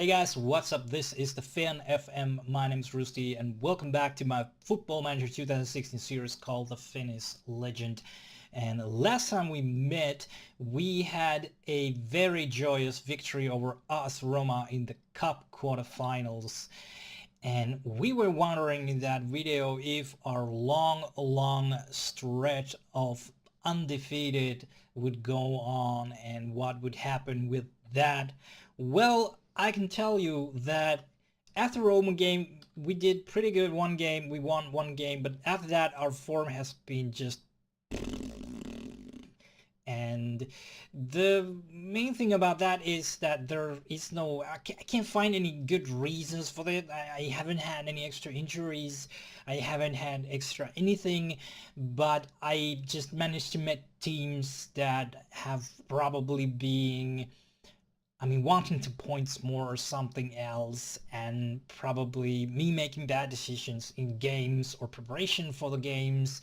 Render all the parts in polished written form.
Hey guys, what's up? This is the Fan FM. My name is Rusty and welcome back to my Football Manager 2016 series called the Finnish Legend. And last time we met, we had a very joyous victory over AS Roma in the Cup quarterfinals. And we were wondering in that video if our long stretch of undefeated would go on and what would happen with that. Well, I can tell you that after Roma game, we did pretty good one game, we won one game, but after that our form has been just... And the main thing about that is that there is I can't find any good reasons for it. I haven't had any extra injuries, I haven't had extra anything, but I just managed to meet teams that have probably been, wanting to points more or something else, and probably me making bad decisions in games or preparation for the games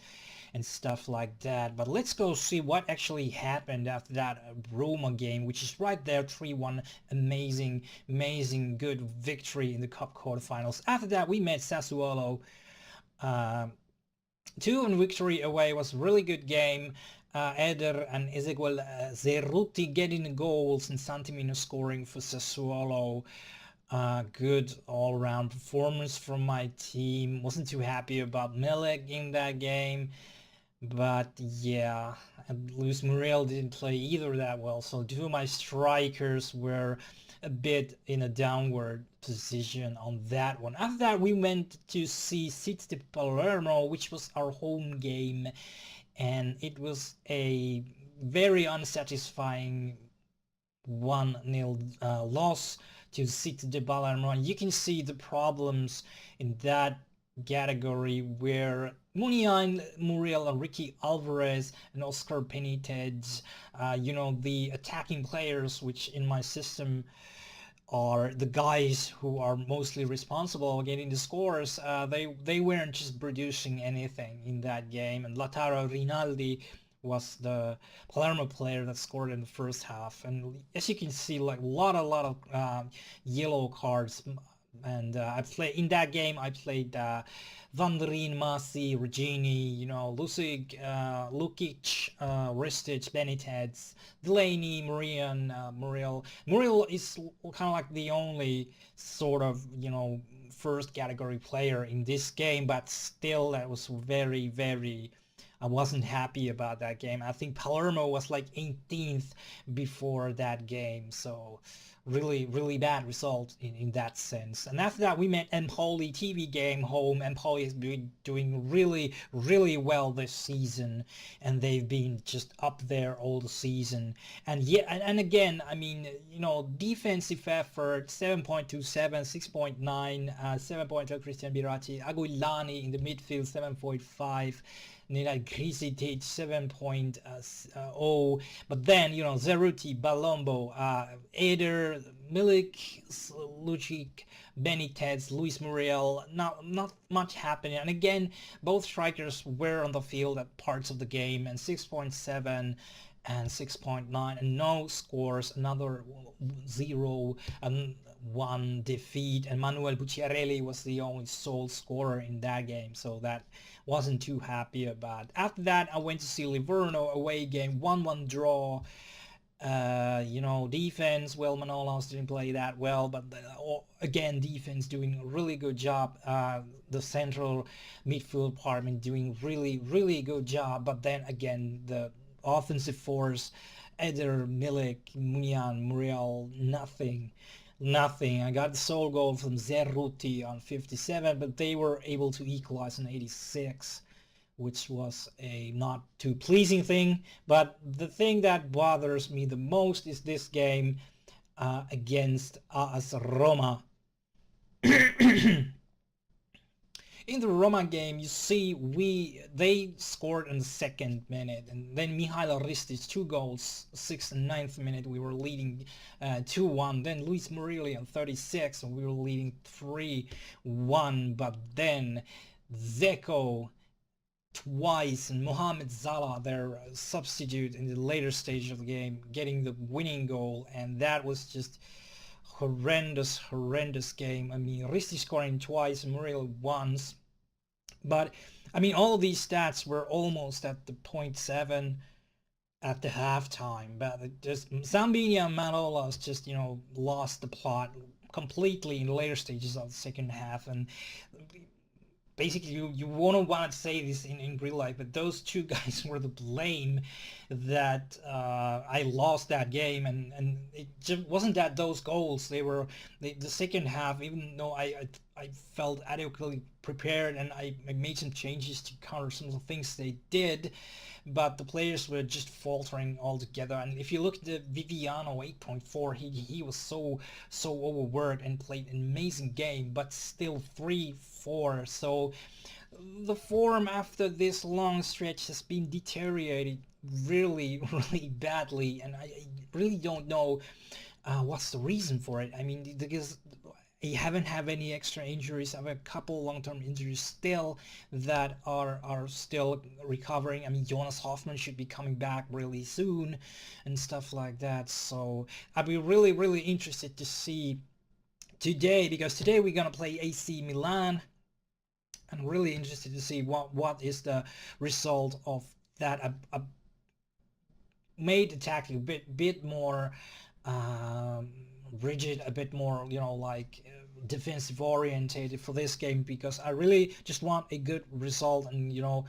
and stuff like that. But let's go see what actually happened after that Roma game, which is right there, 3-1, amazing good victory in the Cup quarterfinals. After that we met Sassuolo, 2-1 victory away. Was a really good game. Eder and Ezequiel Zerruti getting the goals and Santimino scoring for Sassuolo. Good all-round performance from my team. Wasn't too happy about Milik in that game, but yeah, Luis Muriel didn't play either that well, so two of my strikers were a bit in a downward position on that one. After that we went to see City Palermo, which was our home game, and it was a very unsatisfying 1-0 loss to City de Palermo. You can see the problems in that category where Muniain, Muriel, and Ricky Alvarez and Oscar Benitez, the attacking players, which in my system are the guys who are mostly responsible getting the scores, they weren't just producing anything in that game. And Lautaro Rinaldi was the Palermo player that scored in the first half, and as you can see, like a lot of yellow cards. And I played in that game. I played Vanderin, Masi, Regini, Lucic, Lukic, Ristic, Benitez, Delaney, Marian, Muriel. Muriel is kind of like the only sort of first category player in this game, but still that was very. I wasn't happy about that game. I think Palermo was like 18th before that game, so really bad result in that sense. And after that we met Empoli, TV game home. Empoli has been doing really well this season, and they've been just up there all the season. And yeah, and again, defensive effort 7.27, 6.9, 7.2 Christian Birati, Aguilani in the midfield 7.5, Nina Grisitic 7.0, but then Zerruti, Balombo, Eder, Milik, Lucic, Benitez, Luis Muriel, not much happening. And again, both strikers were on the field at parts of the game, and 6.7 and 6.9, and no scores, another 0 and 1 defeat, and Manuel Bucciarelli was the only sole scorer in that game, so that wasn't too happy about. After that I went to see Livorno away game, 1-1 draw. Defense, well, Manolas didn't play that well, but again, defense doing a really good job. The central midfield department doing really good job, but then again the offensive force, Eder, Milik, Munian, Muriel, nothing. I got the sole goal from Zerruti on 57, but they were able to equalize on 86, which was a not too pleasing thing. But the thing that bothers me the most is this game against AS Roma. In the Roma game, you see they scored in the 2nd minute, and then Mihailo Ristic 2 goals, 6th and 9th minute we were leading 2-1. Then Luis Murilli on 36, and we were leading 3-1. But then Zeko twice, and Mohamed Salah, their substitute in the later stage of the game, getting the winning goal, and that was just horrendous game. I mean, Risti scoring twice, Muriel once. But I mean, all these stats were almost at the .7 at the halftime. But just Zambini and Manolas just, you know, lost the plot completely in the later stages of the second half. And basically you wouldn't want to say this in real life, but those two guys were the blame that I lost that game, and it just wasn't that those goals. They were the second half, even though I felt adequately prepared and I made some changes to counter some of the things they did, but the players were just faltering altogether. And if you look at the Viviano 8.4, he was so overworked and played an amazing game, but still 3-4. So the form after this long stretch has been deteriorated really badly, and I really don't know what's the reason for it. I mean, because I haven't had any extra injuries. I have a couple long-term injuries still that are still recovering. I mean, Jonas Hoffman should be coming back really soon and stuff like that. So I'd be really interested to see today, because today we're gonna play AC Milan. I'm really interested to see what is the result of that. Made the tackling a bit more rigid, a bit more, you know, like defensive orientated for this game, because I really just want a good result and, you know,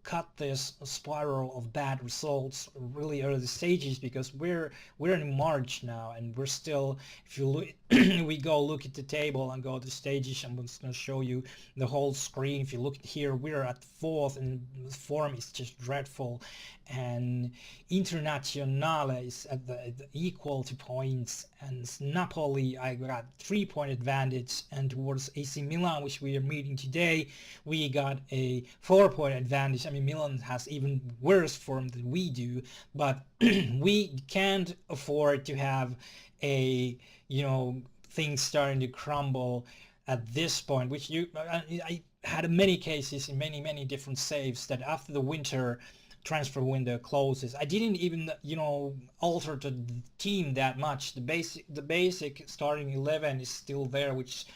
cut this spiral of bad results really early stages, because we're in March now and we're still, if you look we go look at the table and go to stages, I'm just going to show you the whole screen. If you look here, we're at 4th and the form is just dreadful, and Internazionale is at the equal to points, and Napoli I got 3-point advantage, and towards AC Milan, which we are meeting today, we got a 4-point advantage. I mean, Milan has even worse form than we do, but we can't afford to have a, you know, things starting to crumble at this point, which I had many cases in many different saves that after the winter transfer window closes, I didn't even, you know, alter the team that much. The basic starting 11 is still there, which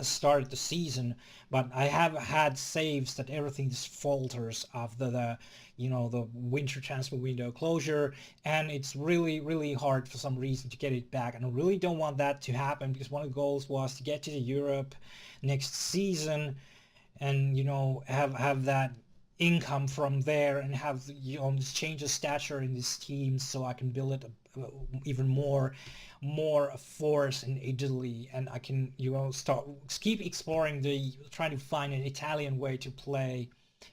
started the season, but I have had saves that everything just falters after the, you know, the winter transfer window closure, and it's really hard for some reason to get it back. And I really don't want that to happen, because one of the goals was to get to the Europe next season and, you know, have that income from there and have, you know, this change of stature in this team so I can build it even more force in Italy, and I can, you know, keep exploring trying to find an Italian way to play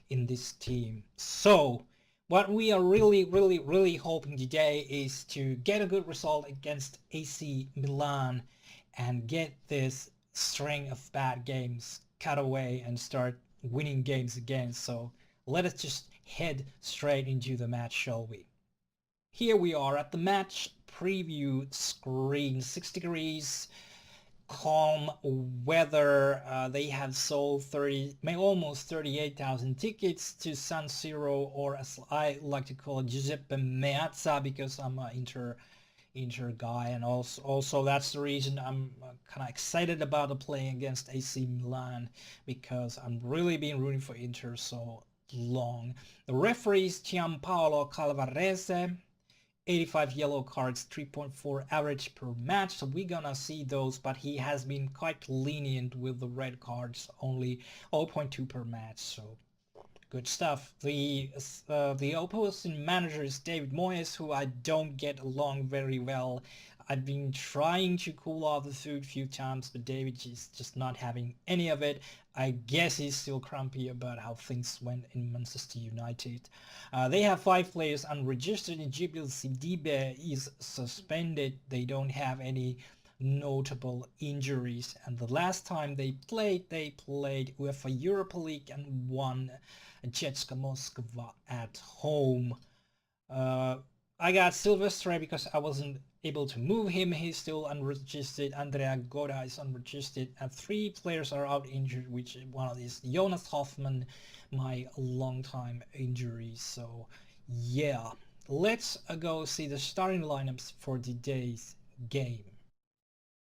in this team. So what we are really hoping today is to get a good result against AC Milan and get this string of bad games cut away and start winning games again. So let us just head straight into the match, shall we? Here we are at the match preview screen. 6 degrees, calm weather. They have sold almost 38,000 tickets to San Siro, or as I like to call it, Giuseppe Meazza, because I'm an Inter guy, and also that's the reason I'm kind of excited about the play against AC Milan, because I'm really been rooting for Inter so long. The referee is Gianpaolo Calvarese. 85 yellow cards, 3.4 average per match, so we're gonna see those, but he has been quite lenient with the red cards, only 0.2 per match, so good stuff. The opposing manager is David Moyes, who I don't get along very well. I've been trying to cool off the food a few times, but David is just not having any of it. I guess he's still grumpy about how things went in Manchester United. They have 5 players unregistered, and Jibril Sidibe is suspended. They don't have any notable injuries, and the last time they played UEFA Europa League and won Czeska Moskva at home. I got Silvestre because I wasn't able to move him. He's still unregistered. Andrea Goda is unregistered, and 3 players are out injured, which one of these, Jonas Hoffman, my long-time injury. So yeah, let's go see the starting lineups for today's game.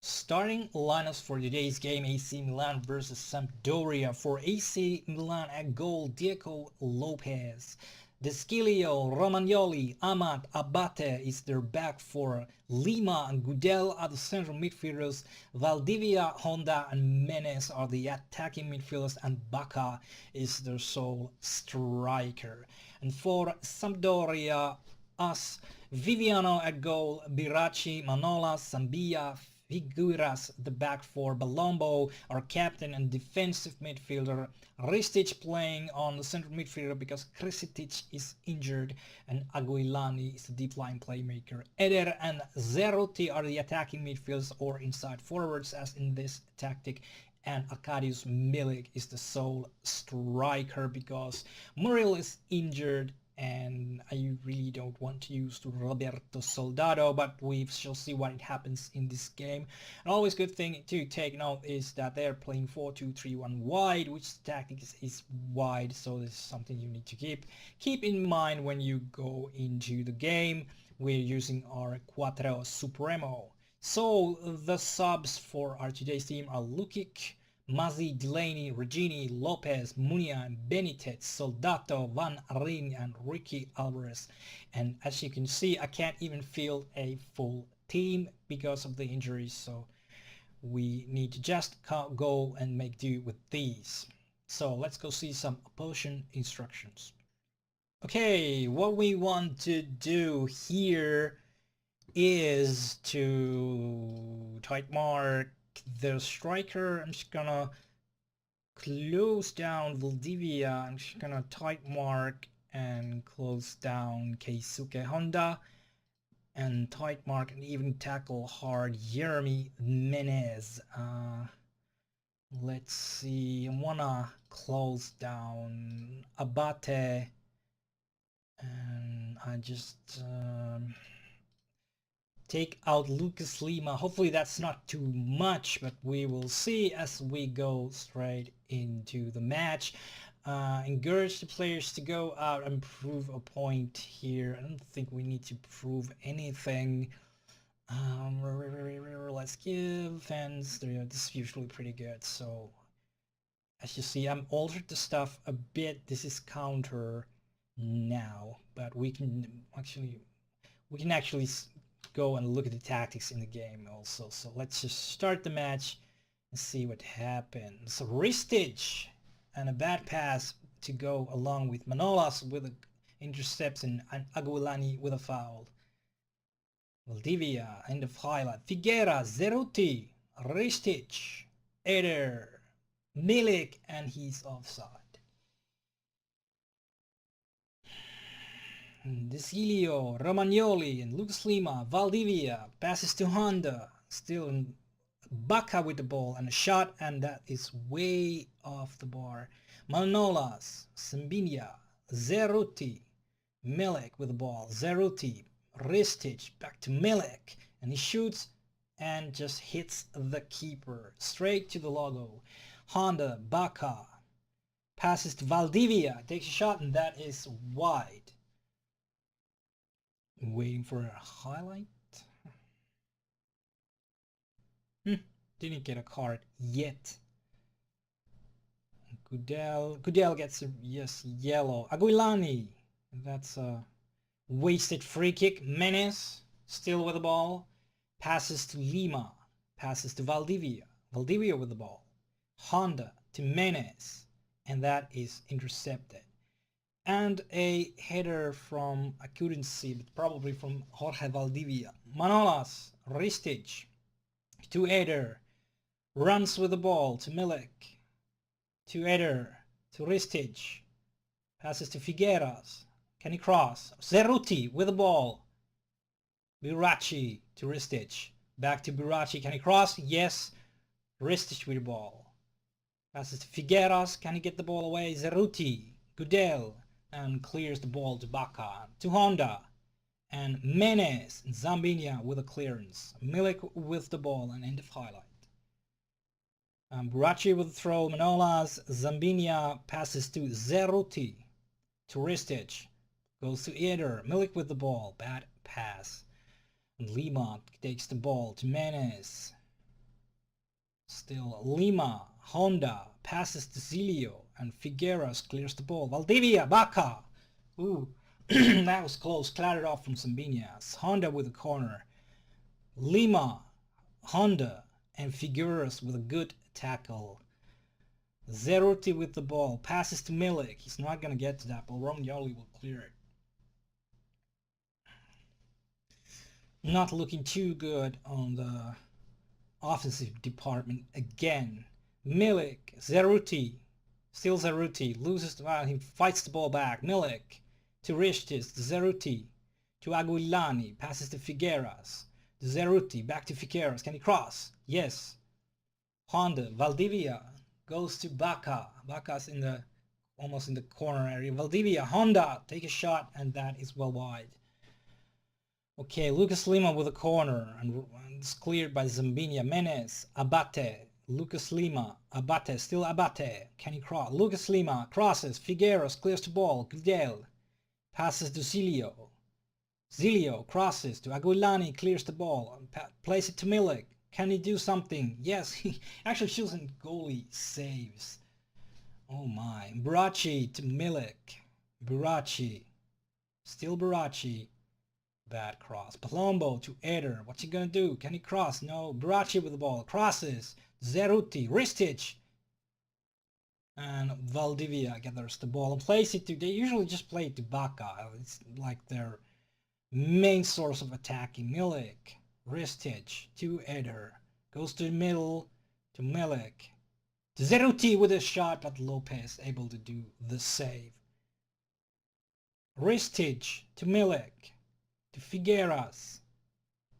Starting lineups for today's game: AC Milan versus Sampdoria. For AC Milan at goal, Diego Lopez. Deschilio, Romagnoli, Amat, Abate is their back four. Lima and Gudel are the central midfielders. Valdivia, Honda and Menes are the attacking midfielders, and Baca is their sole striker. And for Sampdoria, us, Viviano at goal, Biracci, Manolas, Sambia, Figuras the back four, Balombo our captain and defensive midfielder, Ristic playing on the central midfielder because Krisitic is injured, and Aguilani is the deep line playmaker. Eder and Zeruti are the attacking midfielders or inside forwards as in this tactic, and Arkadiusz Milik is the sole striker because Muriel is injured and I really don't want to use Roberto Soldado, but we shall see what happens in this game. And always good thing to take note is that they're playing 4-2-3-1 wide, which tactic is wide, so this is something you need to keep in mind when you go into the game. We're using our Quattro Supremo. So the subs for our today's team are Lukic, Mazzi, Delaney, Regini, Lopez, Munia, Benitez, Soldato, Van Rijn and Ricky Alvarez. And as you can see, I can't even field a full team because of the injuries, so we need to just go and make do with these. So let's go see some opposition instructions. Okay, what we want to do here is to tight mark the striker. I'm just gonna close down Valdivia. I'm just gonna tight mark and close down Keisuke Honda, and tight mark and even tackle hard Jeremy Menez. Let's see, I wanna close down Abate, and I just take out Lucas Lima. Hopefully that's not too much, but we will see as we go straight into the match. Encourage the players to go out and prove a point here. I don't think we need to prove anything. Let's give fans, this is usually pretty good. So as you see, I'm altered the stuff a bit. This is counter now, but we can actually go and look at the tactics in the game also. So let's just start the match and see what happens. Ristic and a bad pass to go along with Manolas with an interception and Aguilani with a foul. Valdivia, end of highlight. Figuera, Zeruti, Ristic, Eder, Milik, and he's offside. Deschilio, Romagnoli, and Lucas Lima. Valdivia passes to Honda, still Baca with the ball and a shot, and that is way off the bar. Manolas, Sambinia, Zeruti, Milik with the ball. Zeruti, Ristic, back to Milik, and he shoots and just hits the keeper straight to the logo. Honda, Baca passes to Valdivia, takes a shot, and that is wide. Waiting for a highlight. Didn't get a card yet. Gudel gets a yellow. Aguilani, that's a wasted free kick. Menes still with the ball, passes to Lima, passes to Valdivia. Valdivia with the ball. Honda to Menes, and that is intercepted. And a header from, I couldn't see, but probably from Jorge Valdivia. Manolas, Ristic to Eder, runs with the ball to Milik, to Eder, to Ristic, passes to Figueras, can he cross? Zeruti with the ball, Biracci to Ristic, back to Biracci, can he cross? Yes, Ristic with the ball, passes to Figueras, can he get the ball away? Zeruti, Gudel, and clears the ball to Baca, to Honda, and Menes and Zambinia with a clearance. Milik with the ball and end of highlight. Biracci with the throw, Manolas, Zambinia passes to Zeruti, to Ristic, goes to Eder, Milik with the ball, bad pass. And Lima takes the ball to Menes. Still Lima, Honda passes to Zilio, and Figueras clears the ball. Valdivia, Baca. Ooh, that was close. Clattered off from Zambinas. Honda with a corner. Lima, Honda, and Figueras with a good tackle. Zeruti with the ball. Passes to Milik. He's not going to get to that, but Romagnoli will clear it. Not looking too good on the offensive department again. Milik, Zeruti, still Zeruti, loses the ball, he fights the ball back. Milik to Ristis, to Zeruti, to Aguilani, passes to Figueras, to Zeruti, back to Figueras, can he cross? Yes. Honda, Valdivia, goes to Baca. Baca's in the, almost in the corner area. Valdivia, Honda, take a shot, and that is well wide. Okay, Lucas Lima with a corner, and it's cleared by Zambinia. Menes, Abate, Lucas Lima, Abate, still Abate. Can he cross? Lucas Lima crosses. Figueras clears the ball. Gudel passes to Zilio. Zilio crosses to Aguilani, clears the ball. Plays it to Milik. Can he do something? Yes, he actually shoots and goalie saves. Oh my. Burachi to Milik. Burachi. Still Burachi. Bad cross. Palombo to Eder. What's he gonna do? Can he cross? No. Burachi with the ball. Crosses. Zeruti. Ristic. And Valdivia gathers the ball and plays it to... They usually just play it to Baca. It's like their main source of attacking. Milik. Ristic to Eder. Goes to the middle to Milik. To Zeruti with a shot, but Lopez able to do the save. Ristic to Milik. To Figueras,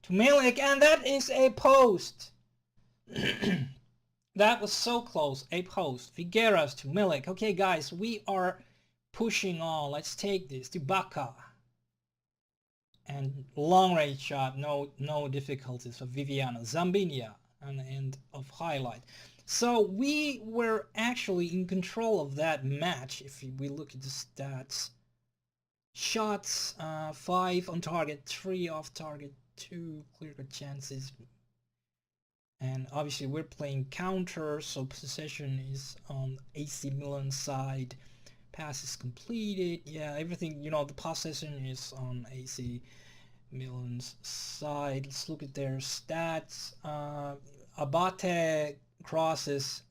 to Milik, and that is a post. That was so close, a post. Figueras to Milik. Okay, guys, we are pushing on. Let's take this to Baca. And long range shot, no difficulties for Viviano. Zambinia, an end of highlight. So we were actually in control of that match if we look at the stats. Shots, 5 on target, 3 off target, 2 clear-cut chances. And obviously we're playing counter, so possession is on AC Milan side. Passes completed, yeah, everything, you know, the possession is on AC Milan's side. Let's look at their stats. Abate crosses,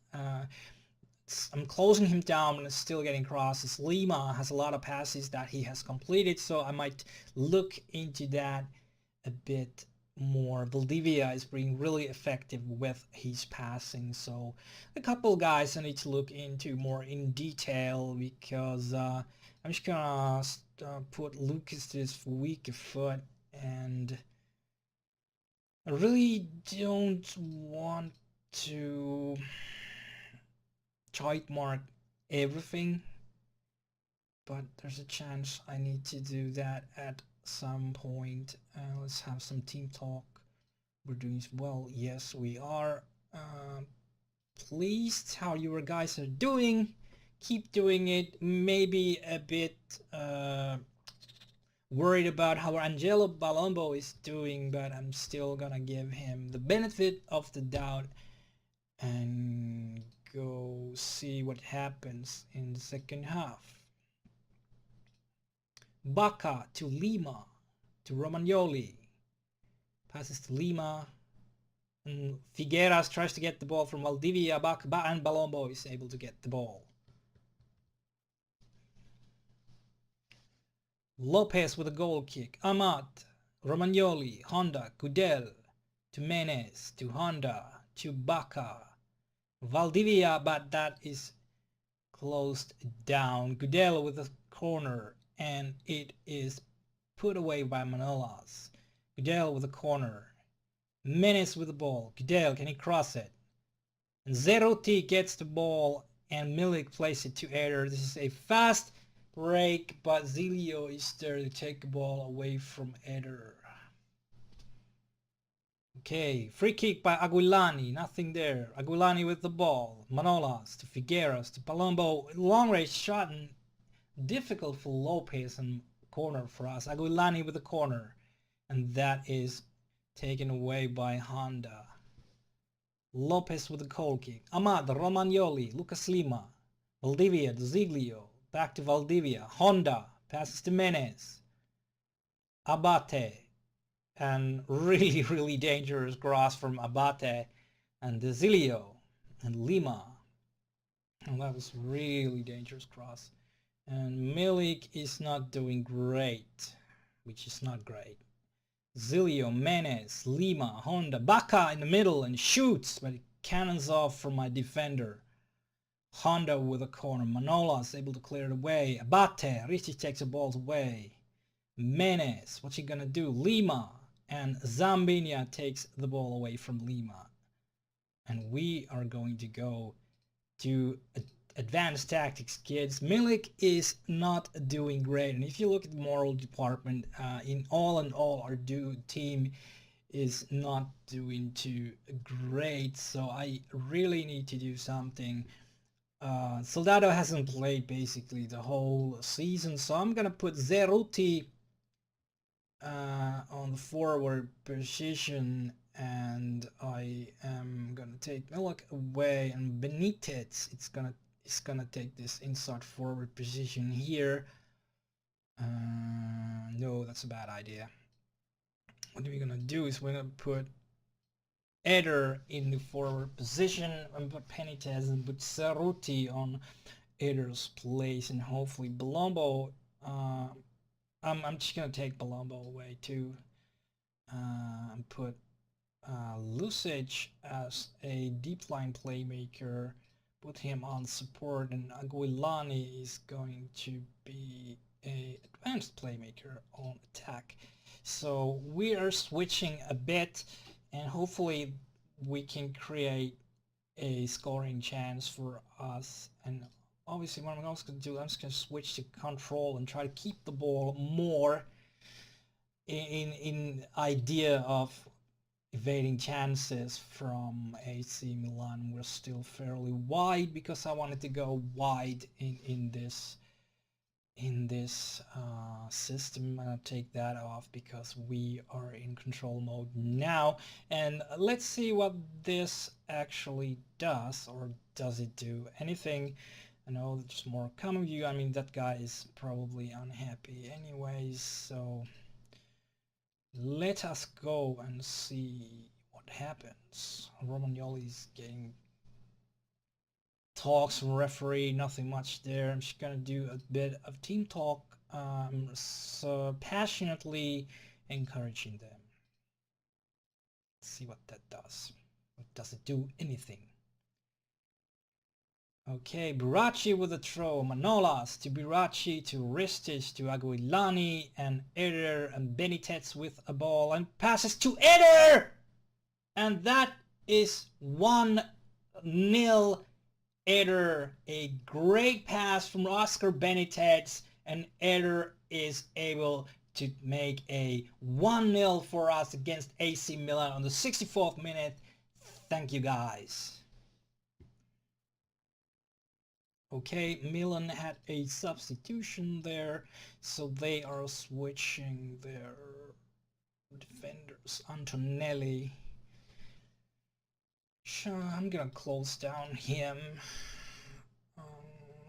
I'm closing him down and still getting crosses. Lima has a lot of passes that he has completed, so I might look into that a bit more. Valdivia is being really effective with his passing, so a couple guys I need to look into more in detail, because I'm just gonna put Lucas's weaker foot, and I really don't want to choice mark everything, but there's a chance I need to do that at some point. Let's have some team talk. We're doing well. Yes, we are. Pleased how you guys are doing. Keep doing it. Maybe a bit worried about how Angelo Balombo is doing, but I'm still gonna give him the benefit of the doubt and go see what happens in the second half. Baca to Lima, to Romagnoli. Passes to Lima. And Figueras tries to get the ball from Valdivia. Baca and Balombo is able to get the ball. Lopez with a goal kick. Amat, Romagnoli, Honda, Gudel, to Menes, to Honda, to Baca. Valdivia, but that is closed down. Gudel with a corner, and it is put away by Manolas. Gudel with a corner. Menes with the ball. Gudel, can he cross it? And Zeruti gets the ball, and Milik plays it to Eder. This is a fast break, but Zilio is there to take the ball away from Eder. Okay, free kick by Aguilani, nothing there. Aguilani with the ball. Manolas to Figueras to Palombo. Long range shot and difficult for Lopez and corner for us. Aguilani with the corner. And that is taken away by Honda. Lopez with a goal kick. Amad, Romagnoli, Lucas Lima. Valdivia, Ziglio. Back to Valdivia. Honda passes to Menez. Abate. And really, really dangerous cross from Abate and Desilio and Lima. And that was really dangerous cross. And Milik is not doing great, which is not great. Zilio, Menez, Lima, Honda, Baca in the middle and shoots, but it cannons off from my defender. Honda with a corner. Manolas able to clear it away. Abate, Ricci takes the balls away. Menez, what's he gonna do? Lima and Zambinia takes the ball away from Lima. And we are going to go to advanced tactics, kids. Milik is not doing great, and if you look at the moral department, in all and all, our team is not doing too great. So I really need to do something. Soldado hasn't played basically the whole season, so I'm gonna put Zeruti on the forward position, and I am gonna take Milik away, and Benitez it's gonna take this inside forward position here. No, that's a bad idea. What we're gonna do is we're gonna put Eder in the forward position and put Benitez and put Cerruti on Eder's place, and hopefully Balombo. I'm just gonna take Balombo away too, and put Lucic as a deep line playmaker. Put him on support, and Aguilani is going to be a advanced playmaker on attack. So we are switching a bit, and hopefully we can create a scoring chance for us. And obviously what I'm also going to do, I'm just going to switch to control and try to keep the ball more in idea of evading chances from AC Milan. We're still fairly wide because I wanted to go wide in this system. I'll take that off because we are in control mode now, and let's see what this actually does, or does it do anything? I know there's more common view. I mean, that guy is probably unhappy anyways, so let us go and see what happens. Romagnoli's getting talks from referee, nothing much there. I'm just gonna do a bit of team talk, so passionately encouraging them. Let's see what that does. Or does it do anything? Okay, Buraci with a throw. Manolas to Buraci, to Ristic, to Aguilani, and Eder, and Benitez with a ball, and passes to Eder! And that is 1-0 Eder. A great pass from Oscar Benitez, and Eder is able to make a 1-0 for us against AC Milan on the 64th minute. Thank you, guys. Okay, Milan had a substitution there, so they are switching their defenders. Antonelli. Sure, I'm gonna close down him.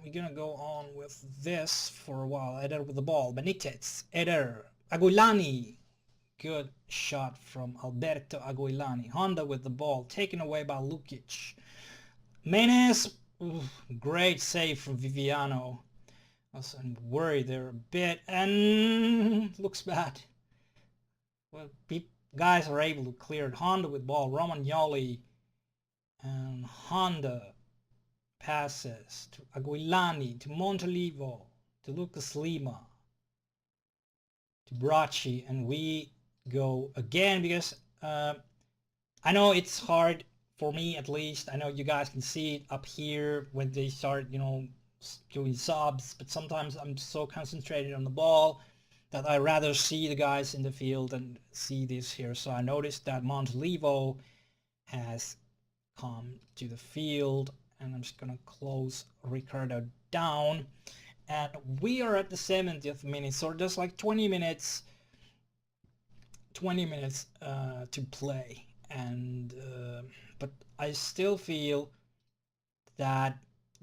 We're gonna go on with this for a while. Eder with the ball. Benitez. Eder. Aguilani. Good shot from Alberto Aguilani. Honda with the ball. Taken away by Lukic. Menez. Ooh, great save from Viviano. I was worried there a bit, and looks bad. Well, guys are able to clear it. Honda with ball. Romagnoli, and Honda passes to Aguilani, to Montolivo, to Lucas Lima, to Bracci, and we go again because I know it's hard. For me, at least, I know you guys can see it up here when they start, doing subs, but sometimes I'm so concentrated on the ball that I rather see the guys in the field and see this here. So I noticed that Montolivo has come to the field, and I'm just gonna close Ricardo down, and we are at the 70th minute, so there's like 20 minutes to play. and but I still feel that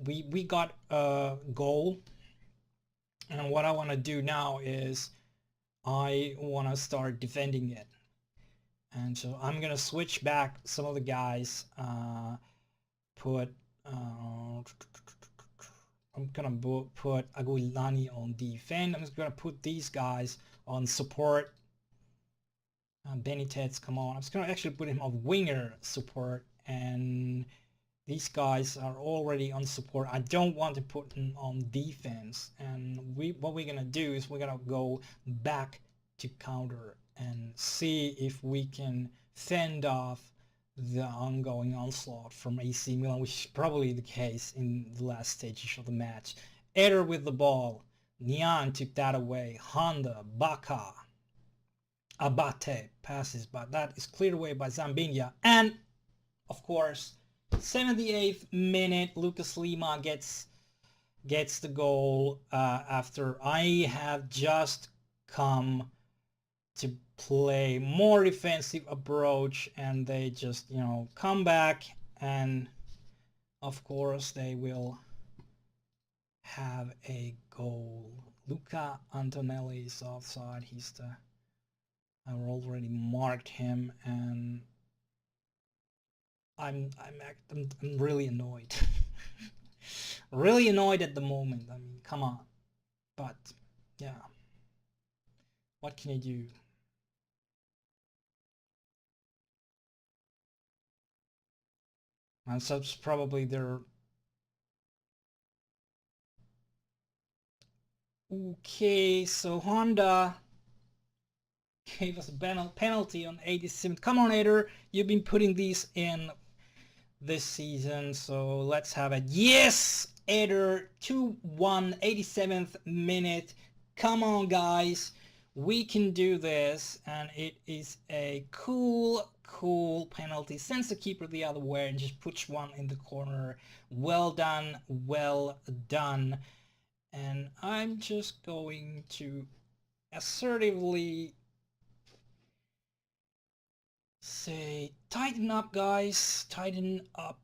we got a goal, and what I want to do now is I want to start defending it. And so I'm gonna switch back some of the guys, put I'm gonna put Aguilani on defense. I'm just gonna put these guys on support. Benitez, come on. I'm just gonna actually put him on winger support, and these guys are already on support. I don't want to put them on defense. And what we're gonna do is we're gonna go back to counter and see if we can fend off the ongoing onslaught from AC Milan, which is probably the case in the last stages of the match. Eder with the ball. Nian took that away. Honda, Baka, Abate passes, but that is cleared away by Zambinia. And of course, 78th minute, Lucas Lima gets the goal after I have just come to play more defensive approach, and they just, you know, come back, and of course they will have a goal. Luca Antonelli is offside. I already marked him, and I'm really annoyed. Really annoyed at the moment. I mean, come on. But yeah, what can I do? And so it's probably their... Okay, so Honda gave us a penalty on 87th. Come on, Eder, you've been putting these in this season, so let's have it. Yes, Eder, 2-1, 87th minute. Come on, guys, we can do this, and it is a cool penalty. Sends the keeper the other way and just puts one in the corner. Well done, well done. And I'm just going to assertively say, tighten up, guys, tighten up.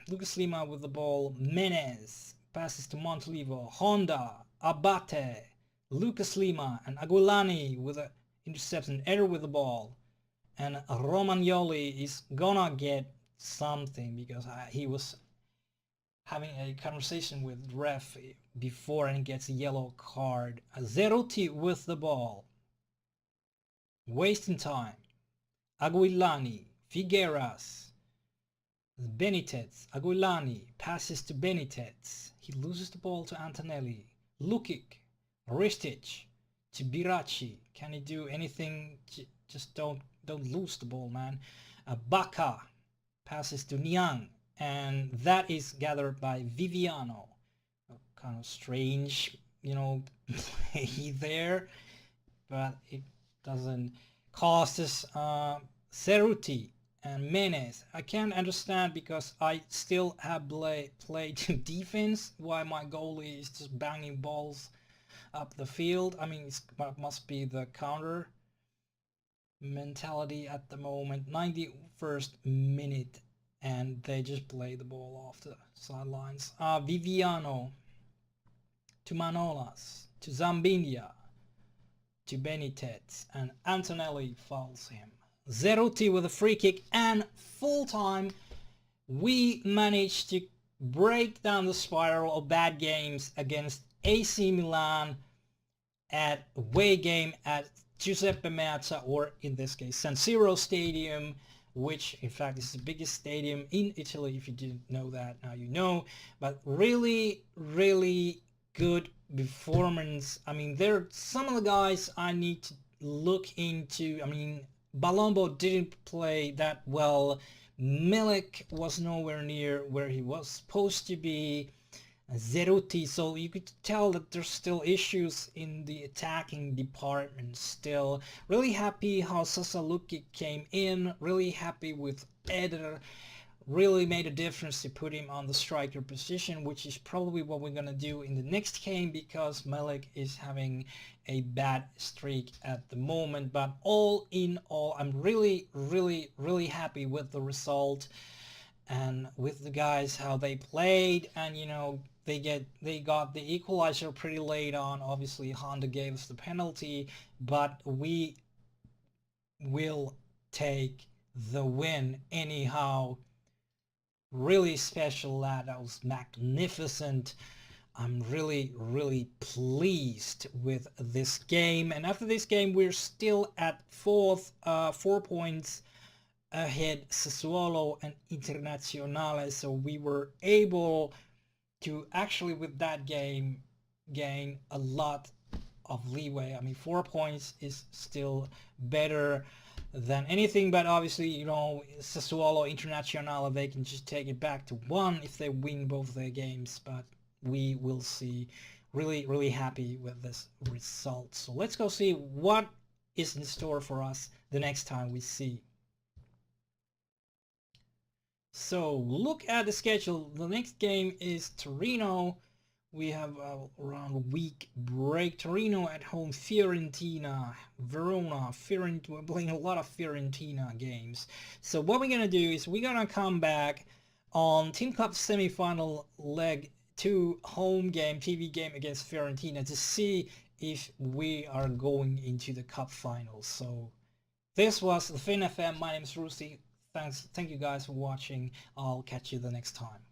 Lucas Lima with the ball. Menez passes to Montolivo. Honda, Abate, Lucas Lima, and Aguilani with an interception. Eder with the ball. And Romagnoli is gonna get something because he was having a conversation with ref before and gets a yellow card. Zeruti with the ball. Wasting time. Aguilani, Figueras, Benitez, Aguilani passes to Benitez. He loses the ball to Antonelli. Lukic, Ristic to Biracci. Can he do anything? Just don't lose the ball, man. Baka passes to Niang, and that is gathered by Viviano. A kind of strange, you know, play there, but it doesn't cost us. Ceruti and Menez. I can't understand because I still have played defense why my goalie is just banging balls up the field. I mean, it must be the counter mentality at the moment. 91st minute, and they just play the ball off the sidelines. Viviano to Manolas to Zambinia to Benitez, and Antonelli fouls him. Zeruti with a free kick, and full time we managed to break down the spiral of bad games against AC Milan at away game at Giuseppe Meazza, or in this case San Siro Stadium, which in fact is the biggest stadium in Italy. If you didn't know that, now you know. But really good performance. I mean, there are some of the guys I need to look into. I mean, Balombo didn't play that well. Milik was nowhere near where he was supposed to be. Zeruti, so you could tell that there's still issues in the attacking department still. Really happy how Sasaluki came in. Really happy with Eder. really made a difference to put him on the striker position, which is probably what we're gonna do in the next game because Malik is having a bad streak at the moment. But all in all, I'm really happy with the result and with the guys how they played, and you know, they got the equalizer pretty late on. Obviously Honda gave us the penalty, but we will take the win anyhow. Really special, lad. That was magnificent. I'm really pleased with this game, and after this game we're still at fourth, 4 points ahead Sassuolo and Internazionale, so we were able to actually with that game gain a lot of leeway. I mean, 4 points is still better than anything, but obviously, you know, Sassuolo, Internazionale, they can just take it back to 1 if they win both their games, but we will see. Really happy with this result. So let's go see what is in store for us the next time we see. So look at the schedule. The next game is Torino. We have around a week break. Torino at home, Fiorentina, Verona, Fiorentina. We're playing a lot of Fiorentina games. So what we're gonna do is we're gonna come back on Team Cup semi-final leg 2 home game, TV game against Fiorentina to see if we are going into the cup finals. So this was the Finn FM. My name is Rusty. Thank you guys for watching. I'll catch you the next time.